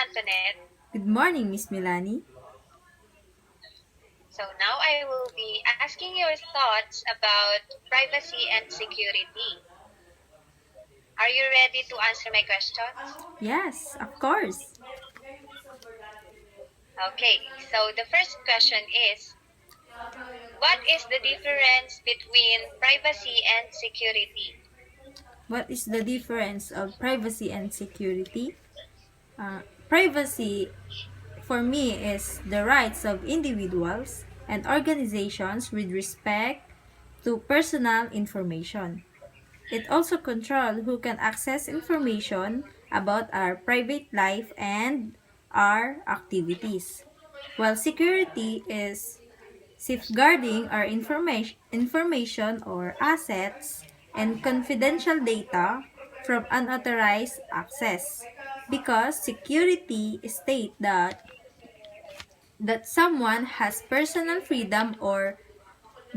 Antonette. Good morning, Miss Melanie. So now I will be asking your thoughts about privacy and security. Are you ready to answer my questions? Yes, of course. Okay, so the first question is, what is the difference between privacy and security? What is the difference of privacy and security? Privacy, for me, is the rights of individuals and organizations with respect to personal information. It also controls who can access information about our private life and our activities. While security is safeguarding our information or assets and confidential data from unauthorized access. Because security state that someone has personal freedom or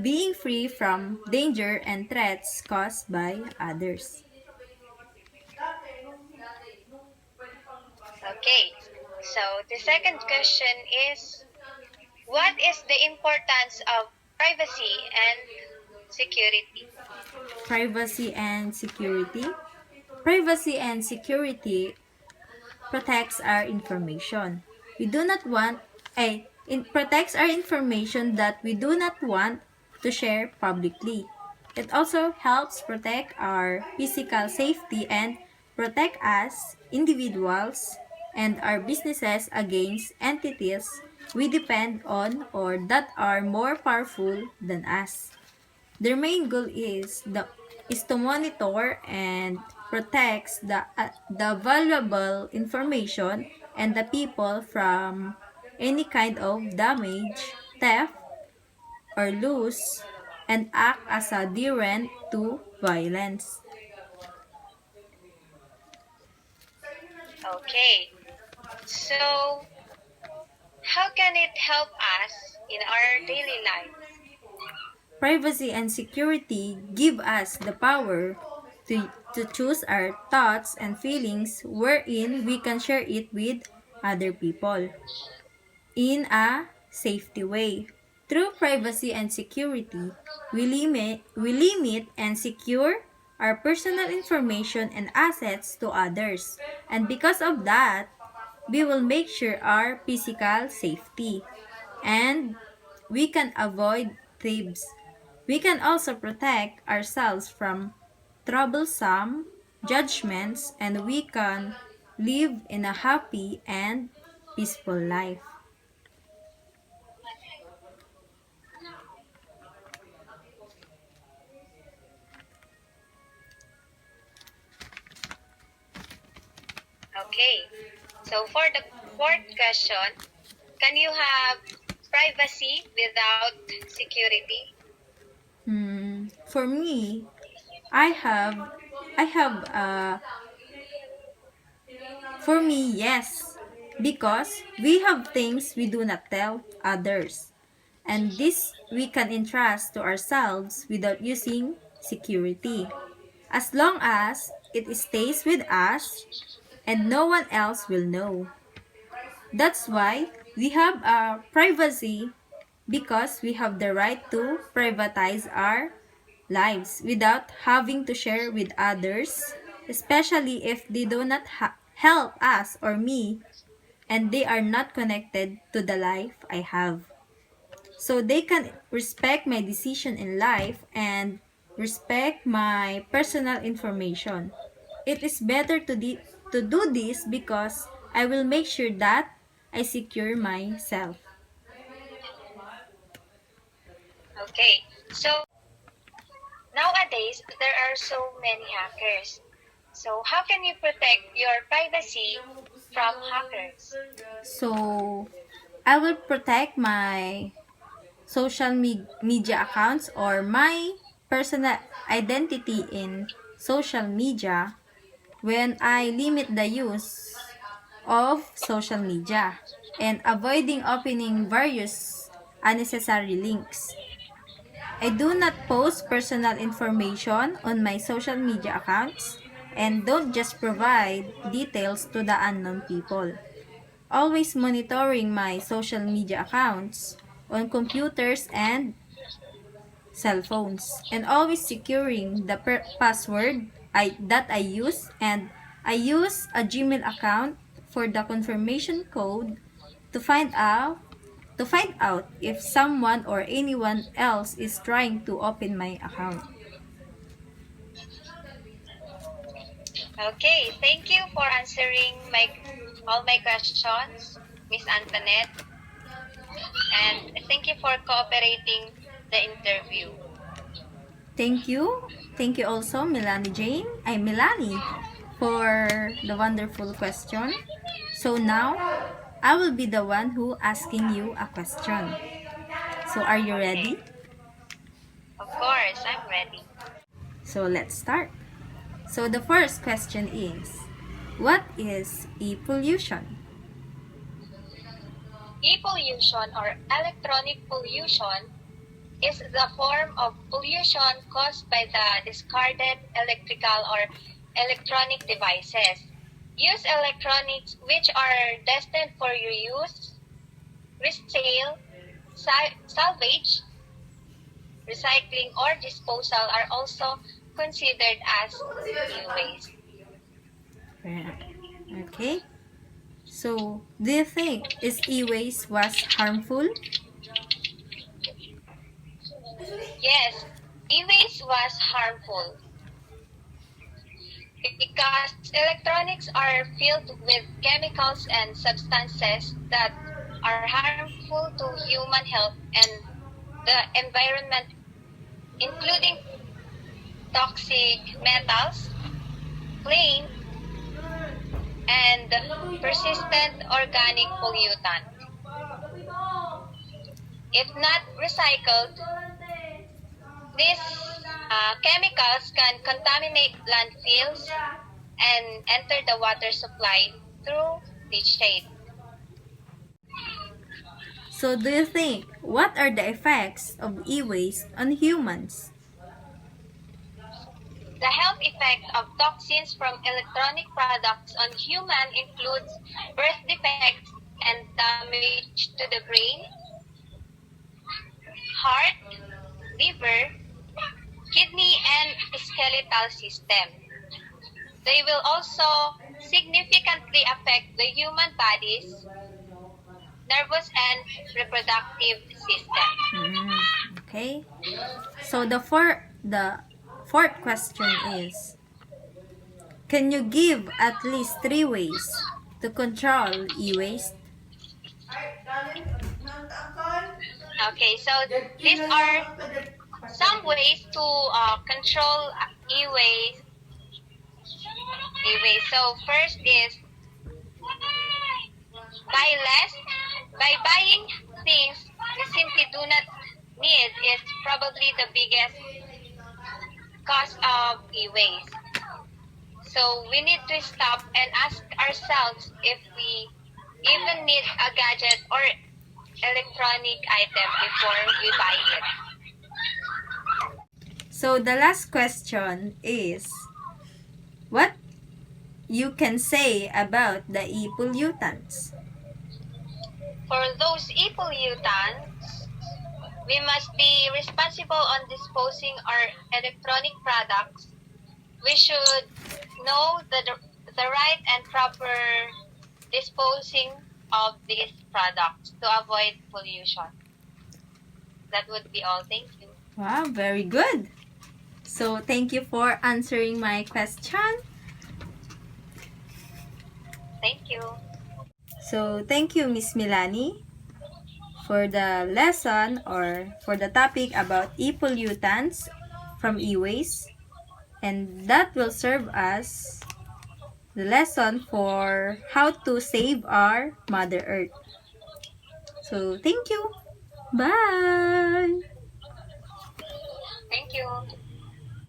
being free from danger and threats caused by others. Okay, so the second question is, what is the importance of privacy and security? Privacy and security. Privacy and security protects our information. We do not want it protects our information that we do not want to share publicly. It also helps protect our physical safety and protect us individuals and our businesses against entities we depend on or that are more powerful than us. Their main goal is to monitor and protects the valuable information and the people from any kind of damage, theft, or loss, and act as a deterrent to violence. Okay, so how can it help us in our daily life? Privacy and security give us the power to choose our thoughts and feelings wherein we can share it with other people in a safety way. Through privacy and security, we limit and secure our personal information and assets to others. And because of that, we will make sure our physical safety. And we can avoid thieves. We can also protect ourselves from troublesome judgments and we can live in a happy and peaceful life. Okay, so for the fourth question, can you have privacy without security? For me, I have, I have, for me, yes, because we have things we do not tell others, and this we can entrust to ourselves without using security, as long as it stays with us and no one else will know. That's why we have a privacy because we have the right to privatize our lives without having to share with others, especially if they do not help us or me and they are not connected to the life I have. So they can respect my decision in life and respect my personal information. It is better to do this because I will make sure that I secure myself. Okay, so nowadays there are so many hackers. So how can you protect your privacy from hackers? So I will protect my social media accounts or my personal identity in social media when I limit the use of social media and avoiding opening various unnecessary links. I do not post personal information on my social media accounts and don't just provide details to the unknown people. always monitoring my social media accounts on computers and cell phones, and always securing the password that I use, and I use a Gmail account for the confirmation code to find out if someone or anyone else is trying to open my account. Okay, thank you for answering all my questions, Miss Antoinette, and thank you for cooperating the interview. Thank you. Thank you also, Melanie, for the wonderful question. So now, I will be the one who asking you a question. So are you Okay, ready? of course, I'm ready. So let's start. So the first question is, what is e-pollution? E-pollution or electronic pollution is the form of pollution caused by the discarded electrical or electronic devices. Use electronics which are destined for reuse, resale, salvage, recycling, or disposal are also considered as e-waste. Okay. So, do you think is e-waste was harmful? Yes, e-waste was harmful because electronics are filled with chemicals and substances that are harmful to human health and the environment, including toxic metals, flame, and persistent organic pollutants. If not recycled, these chemicals can contaminate landfills and enter the water supply through leachate. So, do you think what are the effects of e-waste on humans? The health effects of toxins from electronic products on human includes birth defects and damage to the brain, heart, liver, kidney, and skeletal system. They will also significantly affect the human body's nervous and reproductive system. Okay. So the fourth question is, can you give at least 3 ways to control e-waste? Okay, so these are some ways to control e-waste. So first is buy less. By buying things we simply do not need is probably the biggest cause of e-waste. So we need to stop and ask ourselves if we even need a gadget or electronic item before we buy it. So the last question is, what you can say about the e-pollutants? For those e-pollutants, we must be responsible on disposing our electronic products. We should know the right and proper disposing of these products to avoid pollution. That would be all. Thank you. Wow, very good. So thank you for answering my question. Thank you. So thank you, Miss Melanie, for the lesson or for the topic about e-pollutants from e-waste, and that will serve as the lesson for how to save our Mother Earth. So thank you. Bye. Thank you.